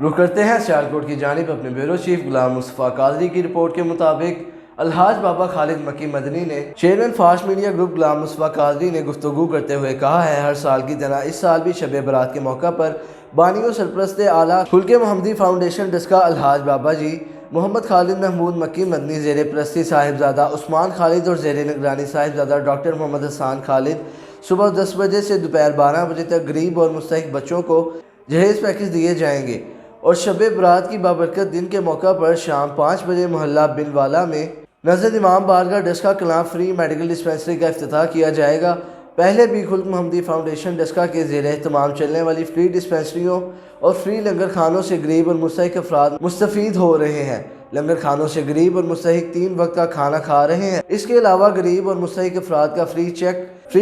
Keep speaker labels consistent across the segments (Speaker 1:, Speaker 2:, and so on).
Speaker 1: रुख करते हैं सियालकोट की जानिब। अपने ब्यूरो चीफ गुलाम मुस्तफ़ा कादरी की रिपोर्ट के मुताबिक अलहाज बाबा खालिद मक्की मदनी ने चेयरमैन फास्ट मीडिया ग्रुप गुलाम मुस्तफ़ा कादरी ने गुफ्तगू करते हुए कहा है, हर साल की तरह इस साल भी शब बरात के मौका पर बानी व सरपरस्त आला खुल्के मोहम्मदी फाउंडेशन डस्का अलहाज बाबा जी मोहम्मद खालिद महमूद मक्की मदनी ज़ेर प्रस्ती साहिबजादा उस्मान खालिद और ज़ेर निगरानी साहिबजादा डॉक्टर मोहम्मद हसन खालिद सुबह 10 बजे से दोपहर 12 बजे तक गरीब और मुस्तहिक बच्चों को जहेज़ पैकेज दिए जाएंगे और शब बरात की बाबरकत दिन के मौका पर शाम 5 बजे मोहल्ला बिनवाला में नज़र इमाम बारगाह डस्का कलाम फ्री मेडिकल डिस्पेंसरी का इफ्तिताह किया जाएगा। पहले भी खुल्क मोहम्मदी फाउंडेशन डस्का के ज़ेर तमाम चलने वाली फ्री डिस्पेंसरियों और फ्री लंगर खानों से गरीब और मुस्तहिक अफराद मुस्तफ़ीद हो रहे हैं। लंगर खानों से गरीब और मुस्तहिक 3 वक्त का खाना खा रहे हैं। इसके अलावा गरीब और मुस्तहिक अफराद का फ्री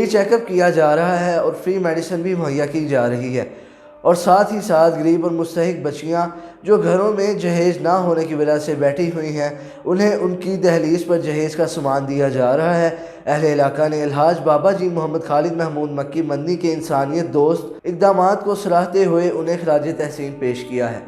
Speaker 1: चेकअप किया जा रहा है और फ्री मेडिसिन भी मुहैया की जा रही है। और साथ ही साथ गरीब और मुस्तहिक बच्चियाँ जो घरों में जहेज़ ना होने की वजह से बैठी हुई हैं, उन्हें उनकी दहलीज पर जहेज़ का सामान दिया जा रहा है। अहले इलाका ने अलहाज बाबा जी मोहम्मद खालिद महमूद मक्की मदनी के इंसानियत दोस्त इक़दामात को सराहते हुए उन्हें खराज तहसीन पेश किया है।